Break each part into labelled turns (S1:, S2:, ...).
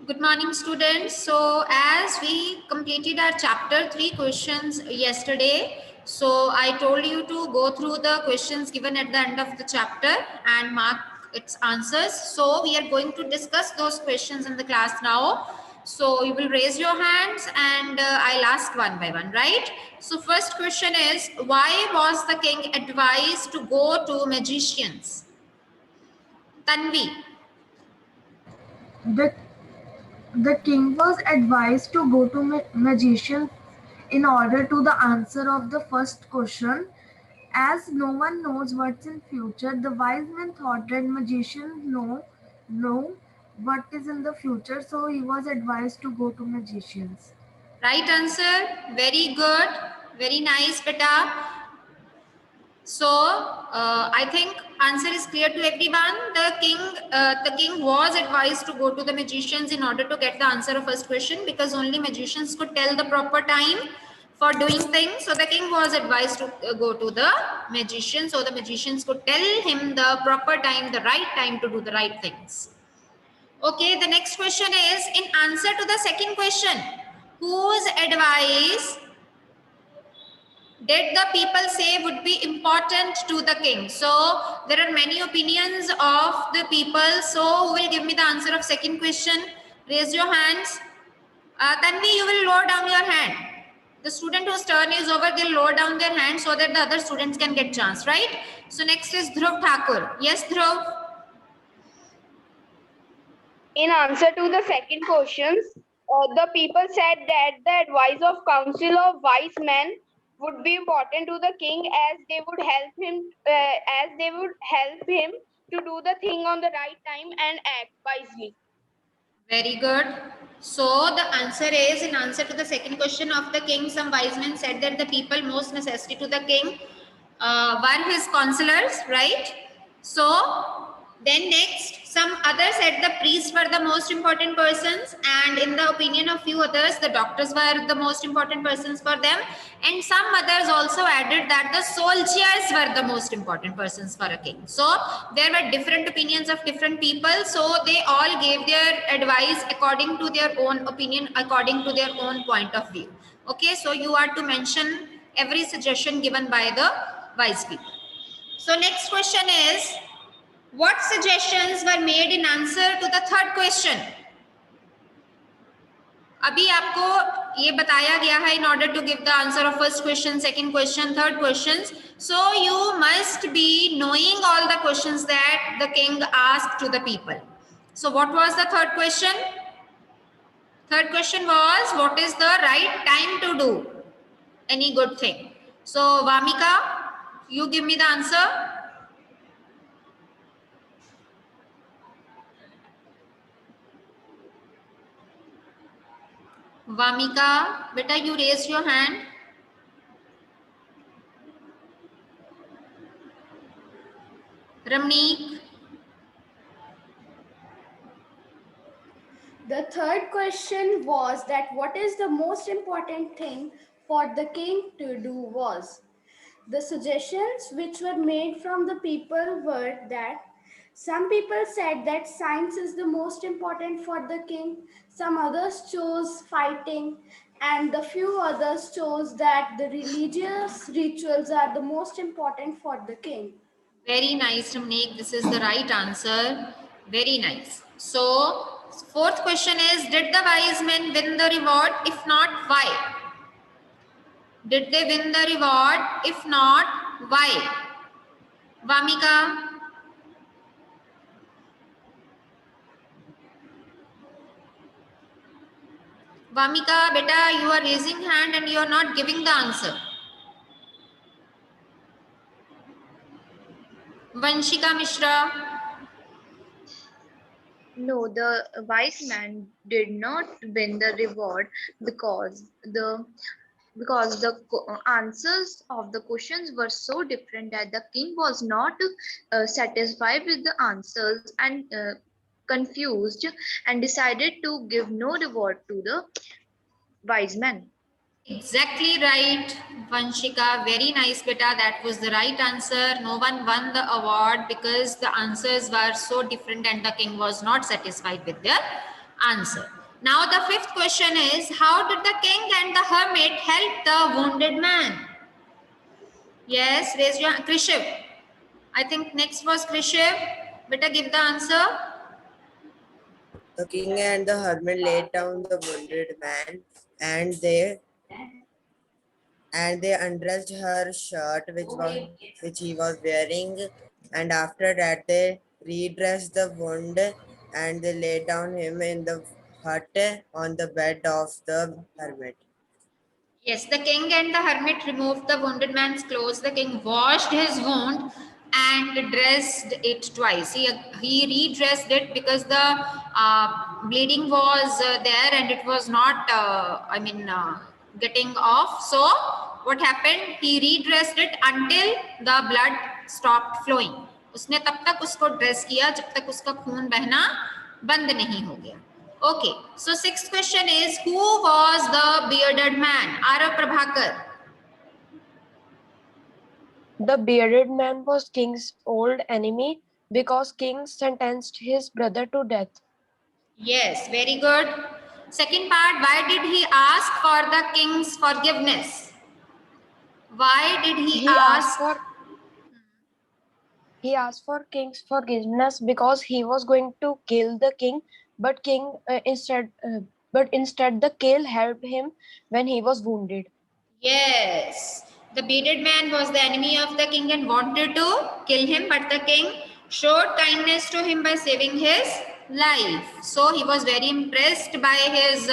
S1: Good morning, students. So, as we completed our chapter 3 questions yesterday, so I told you to go through the questions given at the end of the chapter and mark its answers. So, we are going to discuss those questions in the class now. So, you will raise your hands and I'll ask one by one, right? So, first question is, why was the king advised to go to magicians? Tanvi.
S2: The, the king was advised to go to magicians in order to the answer of the first question. As no one knows what's in future, the wise men thought that magicians know what is in the future, so he was advised to go to magicians.
S1: Right answer. Very good. Very nice, beta. So I think answer is clear to everyone. The king was advised to go to the magicians in order to get the answer of first question because only magicians could tell the proper time for doing things. So the king was advised to go to the magician so the magicians could tell him the proper time, the right time to do the right things. Okay, the next question is in answer to the second question, whose advice did the people say would be important to the king? So there are many opinions of the people. So who will give me the answer of second question? Raise your hands. Tanvi, you will lower down your hand. The student whose turn is over, they'll lower down their hand so that the other students can get chance, right? So next is Dhruv Thakur. Yes, Dhruv.
S3: In answer to the second questions, the people said that the advice of council of wise men would be important to the king as they would help him to do the thing on the right time and act wisely.
S1: Very good. So the answer is in answer to the second question of the king, some wise men said that the people most necessary to the king were his counselors, right? So then next, some others said the priests were the most important persons, and in the opinion of few others, the doctors were the most important persons for them, and some others also added that the soldiers were the most important persons for a king. So there were different opinions of different people, so they all gave their advice according to their own opinion, according to their own point of view. Okay, so you are to mention every suggestion given by the wise people. So next question is, what suggestions were made in answer to the third question? अभी आपको ये बताया गया है in order to give the answer of first question, second question, third questions. So you must be knowing all the questions that the king asked to the people. So what was the third question? Third question was, what is the right time to do any good thing? So Vamika, you give me the answer. Vamika, beta, you raise your hand. Ramneek.
S4: The third question was that what is the most important thing for the king to do was. The suggestions which were made from the people were that some people said that science is the most important for the king, some others chose fighting, and the few others chose that the religious rituals are the most important for the king.
S1: Very nice, Ramneek. This is the right answer. Very nice. So, fourth question is, did the wise men win the reward? If not, why? Did they win the reward? If not, why? Vamika. Vamika, beta, you are raising hand and you are not giving the answer. Vanshika Mishra.
S5: No, the wise man did not win the reward because the answers of the questions were so different that the king was not satisfied with the answers and confused and decided to give no reward to the wise man.
S1: Exactly right, Vanshika. Very nice, beta. That was the right answer. No one won the award because the answers were so different and the king was not satisfied with their answer. Now the fifth question is, how did the king and the hermit help the wounded man? Yes, raise your Krishiv. I think next was Krishiv. Better give the answer.
S6: The king and the hermit laid down the wounded man, and they undressed her shirt which he was wearing, and after that they redressed the wound, and they laid down him in the hut on the bed of the hermit.
S1: Yes, the king and the hermit removed the wounded man's clothes. The king washed his wound and dressed it twice. He redressed it because the bleeding was there and it was not, getting off. So, what happened? He redressed it until the blood stopped flowing. उसने तब तक उसको dress किया जब तक उसका खून बहना बंद नहीं हो गया. Okay, so sixth question is, who was the bearded man? Arav Prabhakar.
S7: The bearded man was king's old enemy because king sentenced his brother to death.
S1: Yes, very good. Second part, why did he ask for the king's forgiveness? Why did he ask?
S7: He asked for king's forgiveness because he was going to kill the king, but instead the king helped him when he was wounded.
S1: Yes, the bearded man was the enemy of the king and wanted to kill him, but the king showed kindness to him by saving his life. So he was very impressed by his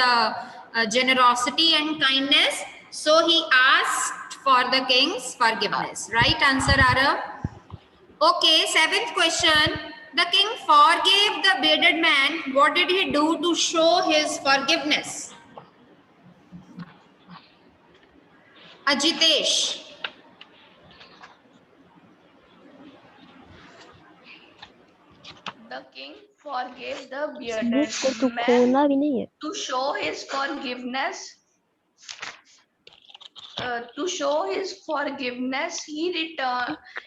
S1: generosity and kindness. So he asked for the king's forgiveness. Right answer, Arav? Okay, seventh question. The king forgave the bearded man. What did he do to show his forgiveness? Ajitesh.
S5: The king forgave the bearded man to show his forgiveness.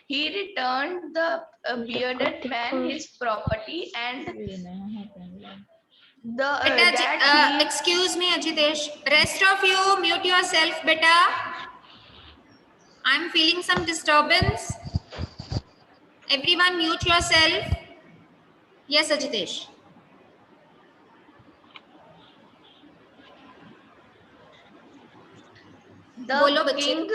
S5: He returned the bearded man his property and
S1: Excuse me, Ajitesh. Rest of you, mute yourself, beta. I'm feeling some disturbance. Everyone, mute yourself. Yes, Ajitesh.
S5: The king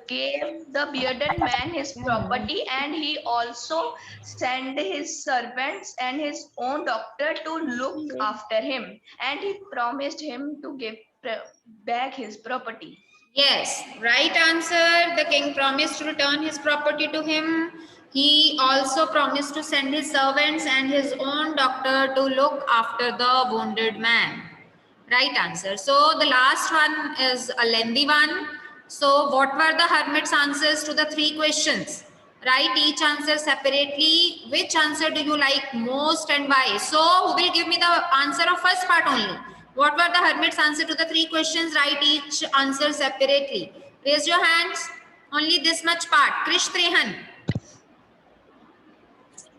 S5: gave the bearded man his property, and he also sent his servants and his own doctor to look after him, and he promised him to give back his property.
S1: Yes, right answer. The king promised to return his property to him. He also promised to send his servants and his own doctor to look after the wounded man. Right answer. So the last one is a lengthy one. So what were the hermit's answers to the three questions? Write each answer separately. Which answer do you like most and why? So who will give me the answer of first part only? What were the hermit's answer to the three questions? Write each answer separately. Raise your hands. Only this much part. Krish Trehan.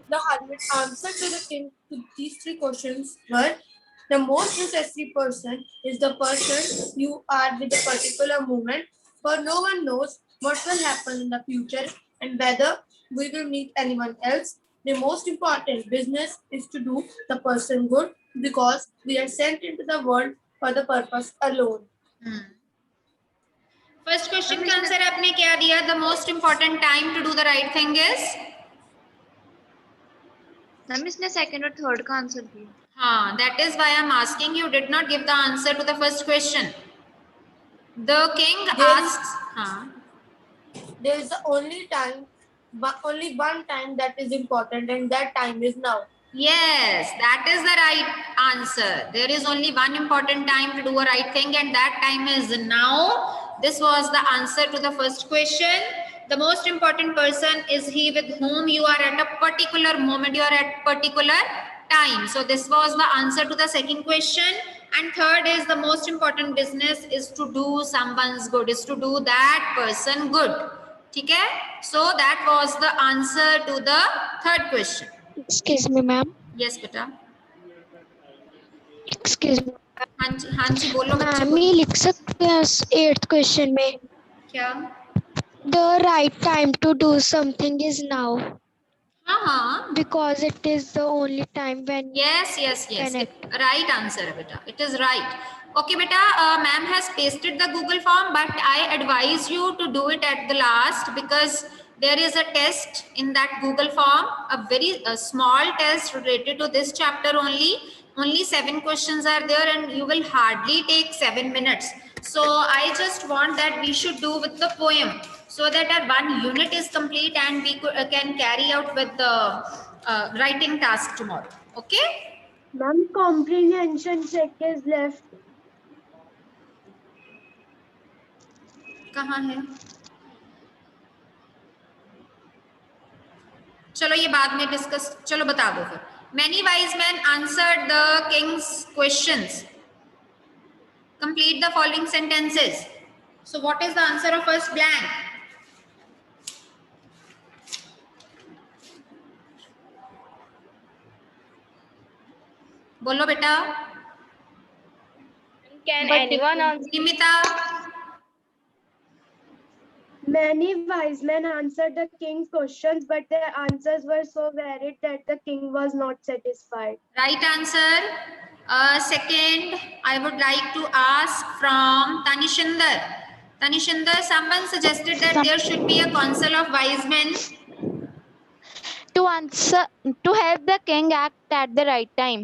S8: The hermit's answer to the king to these three questions were: the most necessary person is the person you are with a particular moment, for no one knows what will happen in the future and whether we will meet anyone else. The most important business is to do the person good because we are sent into the world for the purpose alone.
S1: First question का answer आपने क्या दिया? The most important time to do the right thing is?
S5: Ma'am इसने second और third का answer दिया.
S1: हाँ, that is why I'm asking you did not give the answer to the first question. The king asks.
S8: There is only one time that is important, and that time is now.
S1: Yes, that is the right answer. There is only one important time to do a right thing, and that time is now. This was the answer to the first question. The most important person is he with whom you are at a particular moment, you are at particular time. So this was the answer to the second question. And third is the most important business is to do someone's good, is to do that person good. Okay? So that was the answer to the third question.
S9: Excuse me, ma'am.
S1: Yes, beta.
S9: Excuse me
S1: हाँ जी बोलो बच्चे
S9: ma'am,
S1: बोलो।
S9: ये लिख सकते हैं 8th question में
S1: क्या?
S9: The right time to do something is now
S1: हाँ
S9: because it is the only time when
S1: yes
S9: can
S1: right answer है बेटा, it is right. Okay बेटा, ma'am has pasted the Google form but I advise you to do it at the last because there is a test in that Google form, a very small test related to this chapter only 7 questions are there and you will hardly take 7 minutes. So I just want that we should do with the poem so that our one unit is complete and we can carry out with the writing task tomorrow. Okay?
S9: Ma'am, comprehension check is left.
S1: कहाँ है? चलो ये बाद में discuss, चलो बता दो फिर. Many wise men answered the king's questions. Complete the following sentences. So what is the answer of first blank? बोलो बेटा.
S3: Can anyone answer?
S1: Nimita.
S9: Many wise men answered the king's questions, but their answers were so varied that the king was not satisfied.
S1: Right answer. Second, I would like to ask from Tanishinder. Tanishinder, someone suggested that there should be a council of wise men.
S10: To help the king act at the right time.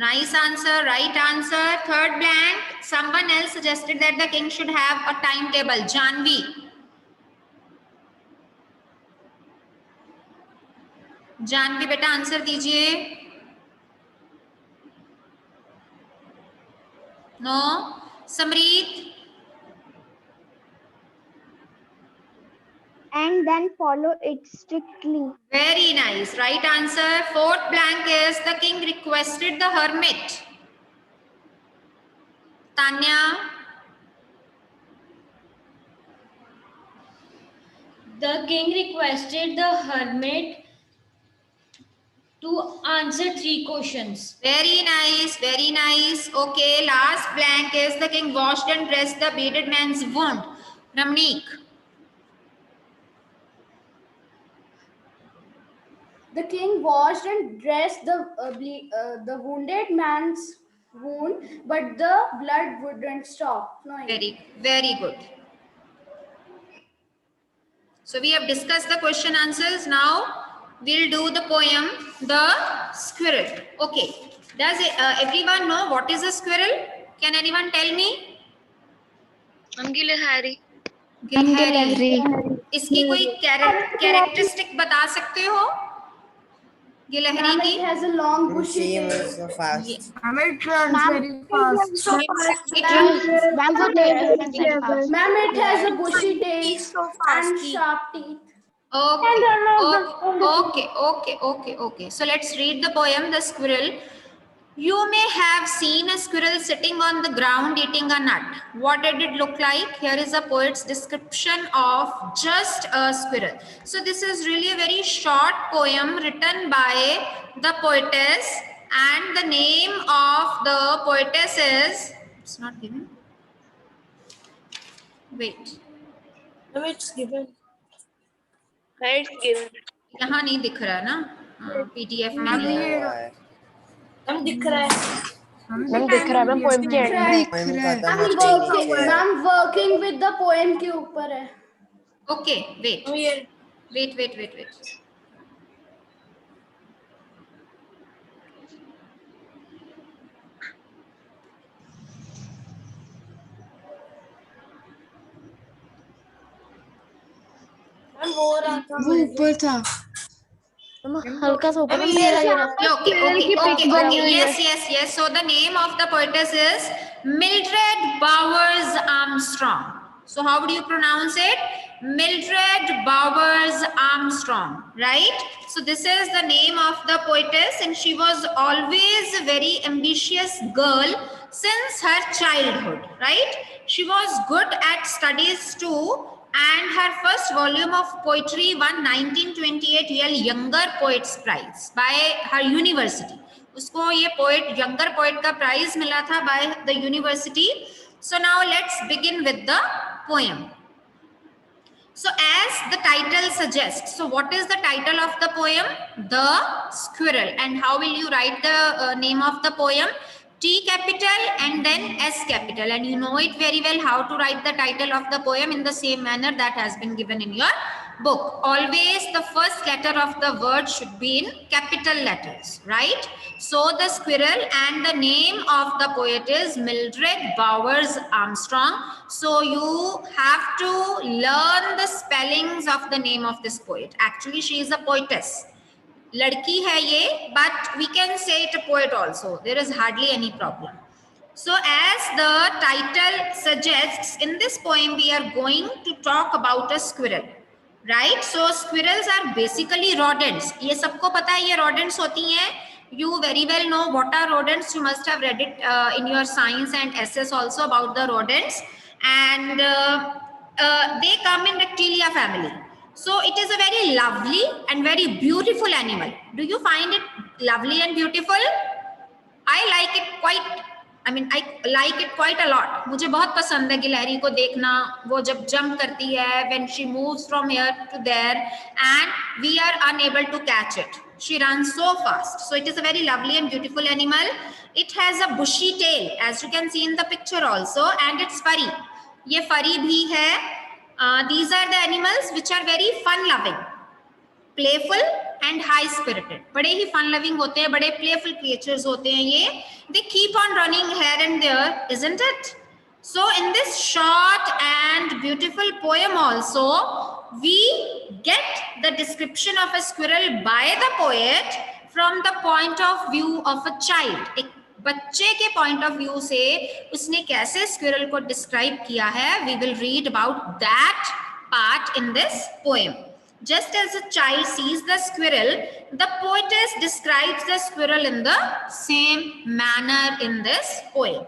S1: Nice answer, right answer. Third blank, someone else suggested that the king should have a timetable. Janvi. Janvi बेटा answer दीजिए. No. समरीत.
S9: And then follow it strictly.
S1: Very nice, right answer. Fourth blank is the king requested the hermit. Tanya.
S11: The king requested the hermit to answer 3 questions.
S1: Very nice, very nice. Okay, last blank is the king washed and dressed the bearded man's wound. Ramneek.
S4: The king washed and dressed the wounded man's wound, but the blood wouldn't stop flowing.
S1: Very good. So we have discussed the question answers. Now we'll do the poem, The Squirrel. Okay. Does everyone know what is a squirrel? Can anyone tell me?
S5: गिलहरी.
S1: गिलहरी. इसकी कोई characteristic बता सकते हो? गिलहरी की?
S4: It has a long bushy
S6: She
S4: tail.
S6: moves so fast.
S2: It runs very fast.
S4: Ma'am, it has a bushy tail and sharp teeth.
S1: Okay. So let's read the poem, The Squirrel. You may have seen a squirrel sitting on the ground eating a nut. What did it look like? Here is a poet's description of just a squirrel. So this is really a very short poem written by the poetess, and the name of the poetess is, it's not given. Wait.
S8: No, it's given.
S3: It's given.
S1: यहाँ नहीं दिख रहा ना, PDF में नहीं है.
S8: हम दिख रहा है.
S7: मैम दिख रहा है, मैम पोएम के एंड में.
S4: I'm working with the poem के ऊपर है.
S1: Okay, wait.
S8: Oh, yeah.
S1: Wait.
S8: वो
S2: ऊपर था.
S7: हल्का सा ऊपर.
S1: Okay. Yes. So the name of the poetess is Mildred Bowers Armstrong. So how would you pronounce it? Mildred Bowers Armstrong, right? So this is the name of the poetess, and she was always a very ambitious girl since her childhood, right? She was good at studies too, and her first volume of poetry won 1928 Yale Younger Poets Prize by her university. उसको ये poet, younger poet का prize मिला था by the university. So now let's begin with the poem. So as the title suggests, so what is the title of the poem? The Squirrel. And how will you write the name of the poem? T capital and then S capital. And you know it very well how to write the title of the poem in the same manner that has been given in your book. Always the first letter of the word should be in capital letters, right? So the squirrel, and the name of the poet is Mildred Bowers Armstrong. So you have to learn the spellings of the name of this poet. Actually, she is a poetess. Ladki hai ye, but we can say it a poet also. There is hardly any problem. So as the title suggests, in this poem we are going to talk about a squirrel, right? So squirrels are basically rodents. ये सबको पता है ये rodents होती हैं. You very well know what are rodents. You must have read it in your science and SS also about the rodents. And they come in reptilia family. So it is a very lovely and very beautiful animal. Do you find it lovely and beautiful? I like it quite. I like it quite a lot. मुझे बहुत पसंद है गिलहरी को देखना. वो जब jump करती है, when she moves from here to there, and we are unable to catch it. She runs so fast. So it is a very lovely and beautiful animal. It has a bushy tail, as you can see in the picture also, and it's furry. ये furry भी है. These are the animals which are very fun-loving, playful and high-spirited. बड़े ही fun-loving होते हैं, बड़े playful creatures होते हैं ये. They keep on running here and there, isn't it? So in this short and beautiful poem also, we get the description of a squirrel by the poet from the point of view of a child. एक बच्चे के point of view से उसने कैसे squirrel को describe किया है, we will read about that part in this poem. Just as a child sees the squirrel, the poetess describes the squirrel in the same manner in this poem.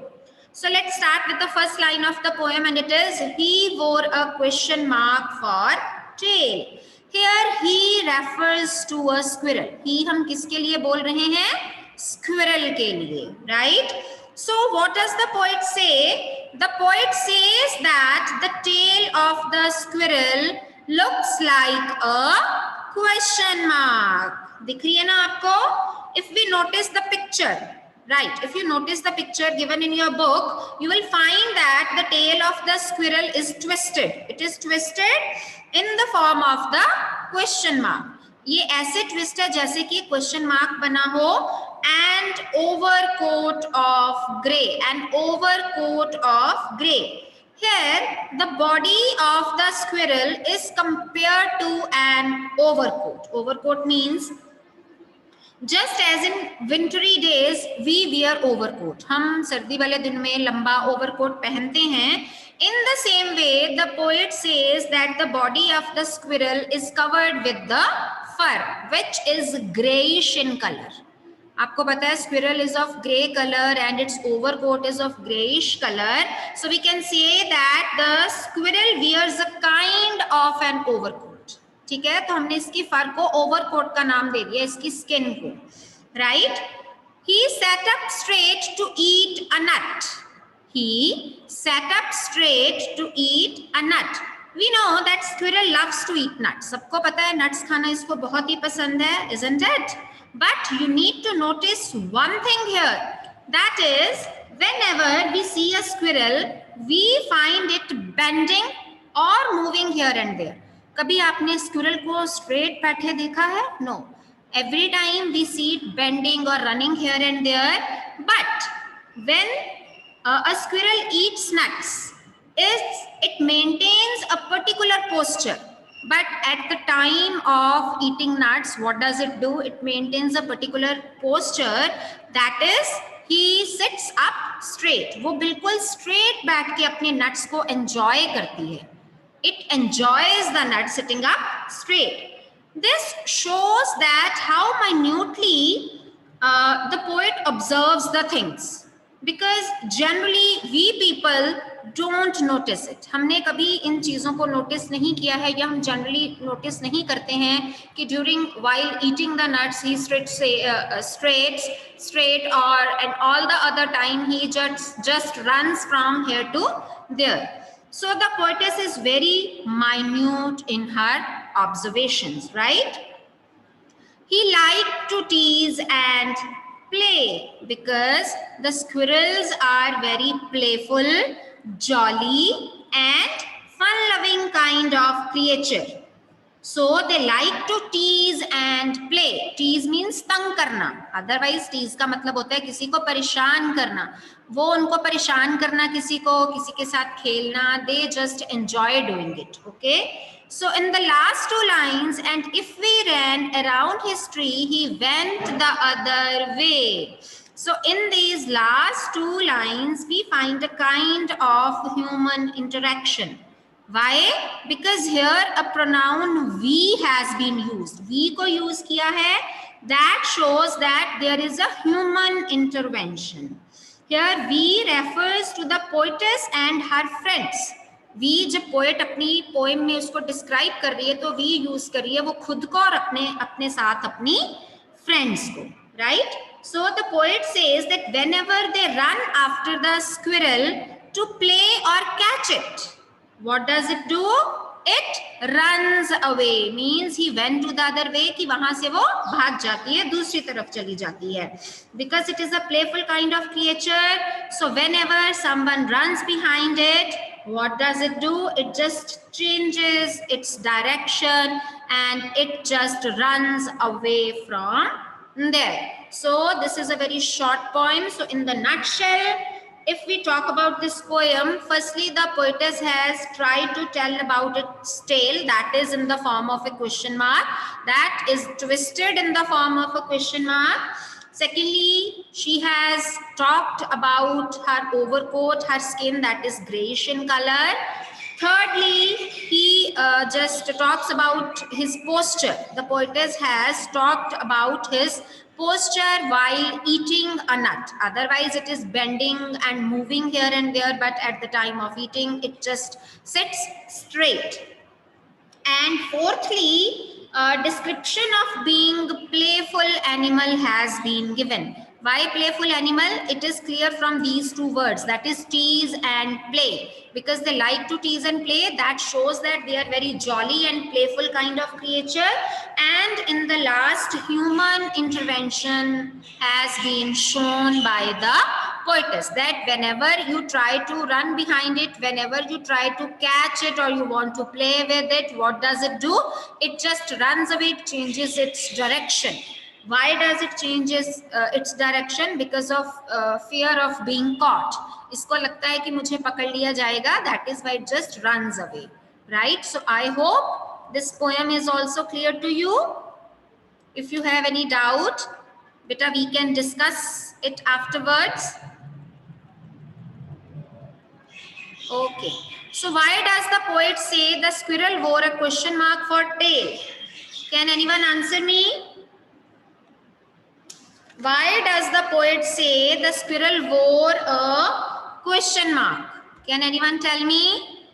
S1: So let's start with the first line of the poem, and it is, he wore a question mark for tail. Here he refers to a squirrel. He हम किसके लिए बोल रहे हैं? Squirrel के लिए, right? So what does the poet say? The poet says that the tail of the squirrel looks like a question mark. दिख रही है ना आपको? If we notice the picture, right? If you notice the picture given in your book, you will find that the tail of the squirrel is twisted. It is twisted in the form of the question mark. ये ऐसे twist है जैसे कि question mark बना हो, and overcoat of grey, an overcoat of grey. Here, the body of the squirrel is compared to an overcoat. Overcoat means, just as in wintry days, we wear overcoat. हम सर्दी वाले दिन में लंबा overcoat पहनते हैं. In the same way, the poet says that the body of the squirrel is covered with the fur, which is greyish in color. आपको पता है squirrel is of grey color and its overcoat is of greyish color. So we can say that the squirrel wears a kind of an overcoat. ठीक है, तो हमने इसकी फर को overcoat का नाम दे दिया, इसकी skin को, right? He sat up straight to eat a nut. He sat up straight to eat a nut. We know that squirrel loves to eat nuts. सबको पता है nuts खाना इसको बहुत ही पसंद है, isn't it? But you need to notice one thing here. That is, whenever we see a squirrel, we find it bending or moving here and there. कभी आपने squirrel को straight बैठे देखा है? No. Every time we see it bending or running here and there. But when a squirrel eats nuts, it maintains a particular posture. But at the time of eating nuts, what does it do? It maintains a particular posture. That is, he sits up straight. वो बिल्कुल straight बैठ के अपने nuts को enjoy करती है. It enjoys the nut sitting up straight. This shows that how minutely the poet observes the things. because generally we people don't notice it. हमने कभी इन चीज़ों को notice नहीं किया है या हम generally notice नहीं करते हैं कि during while eating the nuts he straight or and all the other time he just runs from here to there. So the poetess is very minute in her observations, right? He liked to tease and play because the squirrels are very playful, jolly, and fun-loving kind of creature. So they like to tease and play. Tease means तंग करना. Otherwise tease का मतलब होता है किसी को परेशान करना. वो उनको परेशान करना किसी के साथ खेलना. They just enjoy doing it. Okay. So in the last two lines, and if we ran around his tree, he went the other way. So in these last two lines, we find a kind of human interaction. Why? Because here a pronoun we has been used. We को use किया है. That shows that there is a human intervention. Here we refers to the poetess and her friends. We जब poet अपनी poem में उसको describe कर रही है तो we use कर रही है वो खुद को और अपने साथ अपनी friends को, right? So the poet says that whenever they run after the squirrel to play or catch it, what does it do? It runs away. Means he went to the other way कि वहां से वो भाग जाती है, दूसरी तरफ चली जाती है. Because it is a playful kind of creature. So whenever someone runs behind it, what does it do? It just changes its direction and it just runs away from there. So this is a very short poem. So in the nutshell, if we talk about this poem, firstly, the poetess has tried to tell about its tale, that is in the form of a question mark, that is twisted in the form of a question mark. Secondly, she has talked about her overcoat, her skin that is grayish in color. Thirdly, he just talks about his posture. The poetess has talked about his posture while eating a nut. Otherwise, it is bending and moving here and there, but at the time of eating, it just sits straight. And fourthly, a description of being playful animal has been given. Why playful animal? It is clear from these two words, that is tease and play. Because they like to tease and play, that shows that they are very jolly and playful kind of creature. And in the last, human intervention has been shown by the poetess, that whenever you try to run behind it, whenever you try to catch it or you want to play with it, what does it do? It just runs away, it changes its direction. Why does it changes its direction? Because of fear of being caught. इसको लगता है कि मुझे पकड़ लिया जाएगा, that is why it just runs away, right? So I hope this poem is also clear to you. If you have any doubt, beta, we can discuss it afterwards. Okay. So why does the poet say the squirrel wore a question mark for tail? Can anyone answer me? Why does the poet say the squirrel wore a question mark? Can anyone tell me?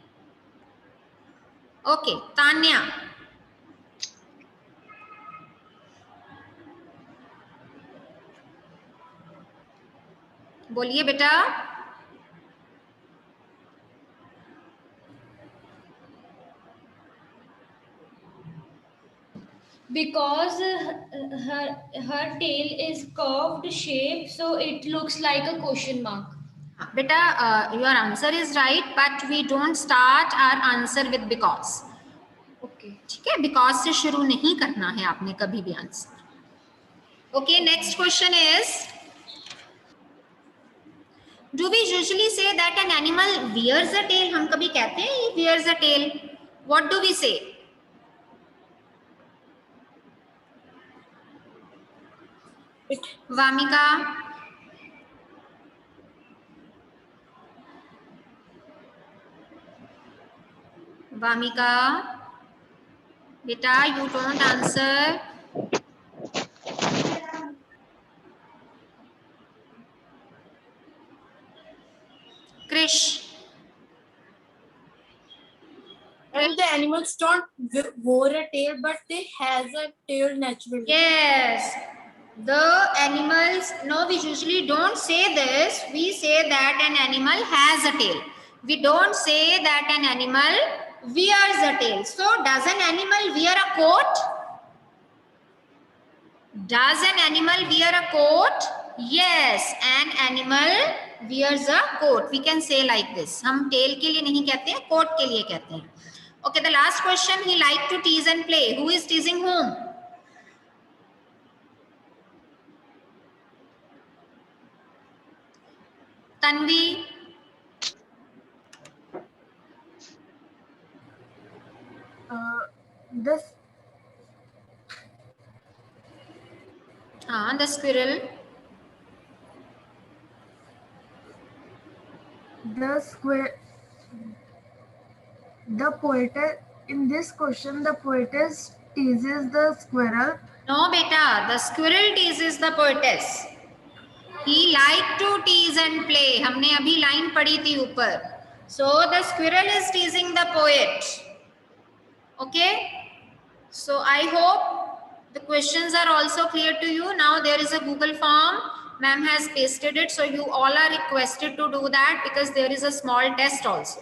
S1: Okay, Tanya. बोलिए बेटा.
S11: Because her tail is curved shape, so it looks like a question mark.
S1: Beta, your answer is right, but we don't start our answer with because.
S11: Okay.
S1: ठीक है, because से शुरू नहीं करना है आपने कभी भी answer. Okay, next question is, do we usually say that an animal wears a tail? हम कभी कहते हैं he wears a tail. What do we say? Vamika. Vamika. Beta, you don't answer. Krish.
S8: And the animals don't wear a tail, but they has a tail naturally.
S1: Yes. The animals, no, we usually don't say this. We say that an animal has a tail. We don't say that an animal wears a tail. So, does an animal wear a coat? Does an animal wear a coat? Yes, an animal wears a coat. We can say like this. हम tail के लिए नहीं कहते हैं, coat के लिए कहते हैं. Okay, the last question, he liked to tease and play. Who is teasing whom? Tanvi.
S2: This
S1: The squirrel.
S2: The poetess in this question, the poetess teases the squirrel.
S1: No, beta. The squirrel teases the poetess. He liked to tease and play. हमने अभी line पढ़ी थी ऊपर. So the squirrel is teasing the poet. Okay. So I hope the questions are also clear to you. Now there is a Google form. Ma'am has pasted it. So you all are requested to do that because there is a small test also.